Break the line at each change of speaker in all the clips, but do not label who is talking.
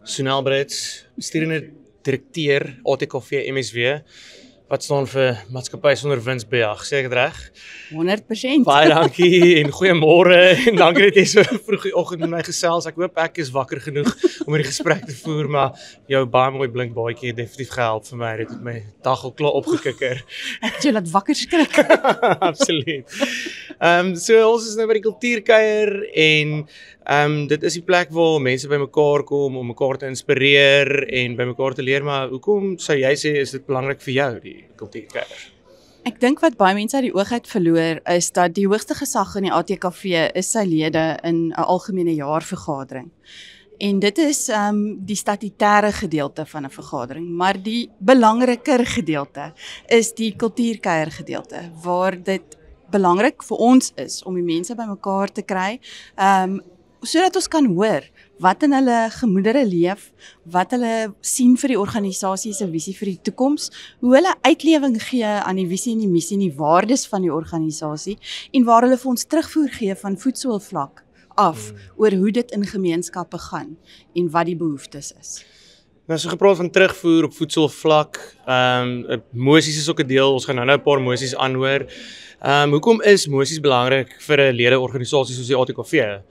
Sunel Brits, bestuurende direkteur ATKV MSW, wat staan vir Maatskappy Sonder Winsbejag, sê ek dit reg?
100%.
Baie dankie en goeiemôre en dankie dat jy so vroeg die oggend met my gesels. Ek hoop ek is wakker genoeg om hierdie gesprek te voer, maar jou baie mooi blink baadjie het definitief gehelp vir my. Dit het my dag al klaar opgekikker.
Ek het jou laat wakker skrik.
Absoluut. So ons is nou by die kultuurkuier en dit is die plek waar mense bymekaar kom om mekaar te inspireer en bymekaar te leer, maar hoekom sou jy sê is dit belangrik vir jou, die kultuurkuier?
Ek dink wat baie mense uit die oog uit verloor is dat die hoogste gesag in die ATKV is sy lede in 'n algemene jaarvergadering. En dit is die statutêre gedeelte van 'n vergadering, maar die belangriker gedeelte is die kultuurkuier gedeelte, waar dit belangrik vir ons is om die mense bymekaar te kry, sodat ons kan hoor wat in hulle gemoedere leef, wat hulle sien vir die organisasie se visie vir die toekoms, hoe hulle uitlewing gee aan die visie en die missie en die waardes van die organisasie en waar hulle vir ons terugvoer gee van voetsoolvlak af oor hoe dit in gemeenskappe gaan en wat die behoeftes is.
Nou so gepraat van terugvoer op voetsoolvlak, mosies is ook 'n deel, ons gaan nou 'n paar mosies aanhoor. Hoekom is mosies belangrik vir 'n ledeorganisasie soos die ATKV?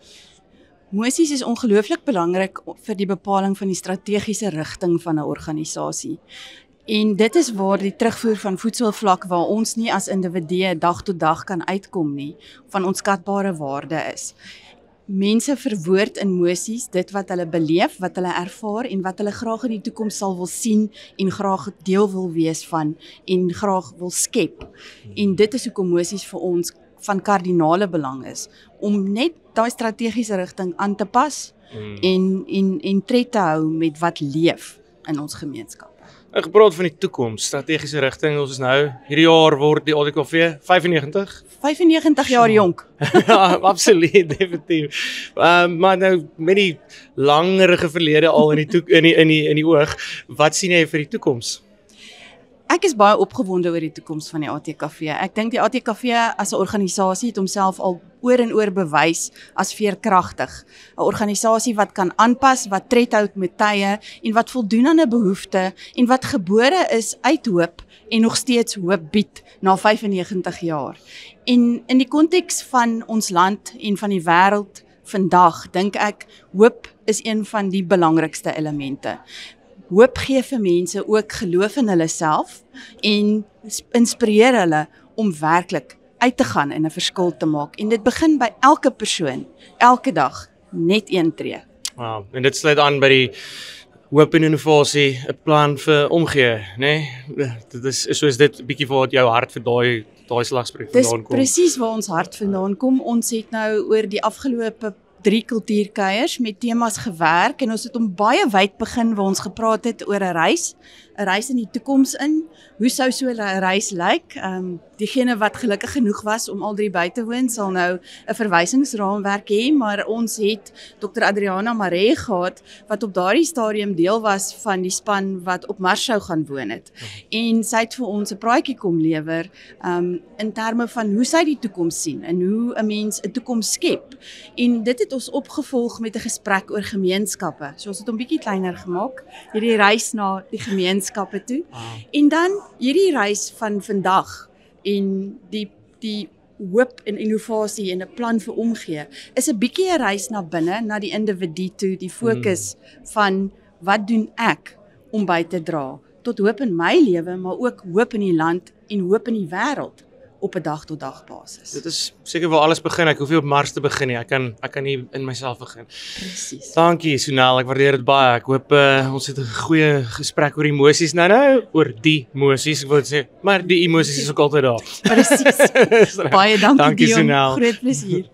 Mosies is ongelooflik belangrik vir die bepaling van die strategiese rigting van 'n organisasie. En dit is waar die terugvoer van voetsoolvlak waar ons nie as individue dag tot dag kan uitkom nie, van onskatbare waarde is. Mense verwoord in mosies dit wat hulle beleef, wat hulle ervaar en wat hulle graag in die toekoms sal wil sien en graag deel wil wees van en graag wil skep. En dit is hoekom mosies vir ons van kardinale belang is, om net daai strategiese rigting aan te pas en tred te hou met wat leef in ons gemeenskap.
Ek gepraat van die toekoms, strategiese rigting, ons is nou, hierdie jaar word die ATKV 95?
95 jaar jonk.
Ja, absoluut, definitief. Maar nou, met die langerige verlede al in die oog, wat sien jy vir die toekoms?
Ek is baie opgewonde oor die toekoms van die ATKV. Ek dink die ATKV as 'n organisasie het homself al oor en oor bewys as veerkragtig. 'n Organisasie wat kan aanpas, wat tred hou met tye en wat voldoen aan 'n behoefte en wat gebore is uit hoop en nog steeds hoop bied na 95 jaar. En in die konteks van ons land en van die wêreld vandag, dink ek hoop is een van die belangrikste elemente. Hoop gee vir mense ook geloof in hulle self en inspireer hulle om werklik uit te gaan en 'n verskil te maak. En dit begin by elke persoon, elke dag, net een tree.
Wow, en dit sluit aan by die hoop en innovasie, 'n plan vir omgee, né? Dit is soos dit bietjie waar jou hart vir daai slagspreuk vandaan kom.
Dis presies waar ons hart vandaan kom. Ons het nou oor die afgelope 3 kultuurkuiers met temas gewerk en ons het om baie wyd begin waar ons gepraat het oor 'n reis in die toekoms in. Hoe sou so 'n reis lyk? Diegene wat gelukkig genoeg was om al 3 by te woon sal nou 'n verwysingsraamwerk hê, maar ons het Dr. Adriana Maree gehad wat op daardie stadium deel was van die span wat op Mars sou gaan woon het. En sy het vir ons 'n praatjie kom lewer in terme van hoe sy die toekoms sien en hoe 'n mens 'n toekoms skep. En dit het ons opgevolg met 'n gesprek oor gemeenskappe. So ons het hom bietjie kleiner gemaak, hierdie reis na die gemeenskappe toe. En dan hierdie reis van vandag en die hoop en innovasie en 'n plan vir omgee is 'n bietjie 'n reis na binne, na die individu toe, die fokus van wat doen ek om by te dra tot hoop in my lewe, maar ook hoop in die land en hoop in die wêreld op 'n dag tot dag basis.
Dit is seker waar alles begin. Ek hoef nie op Mars te begin nie. Ek kan nie in myself begin.
Presies.
Dankie Sunel, ek waardeer dit baie. Ek hoop ons het 'n goeie gesprek oor emosies nou oor die emosies, ek wil sê, maar die emosies is ook altyd daar.
Presies. Baie dankie
Dankie
Dion.
Sunel.
Groot plesier.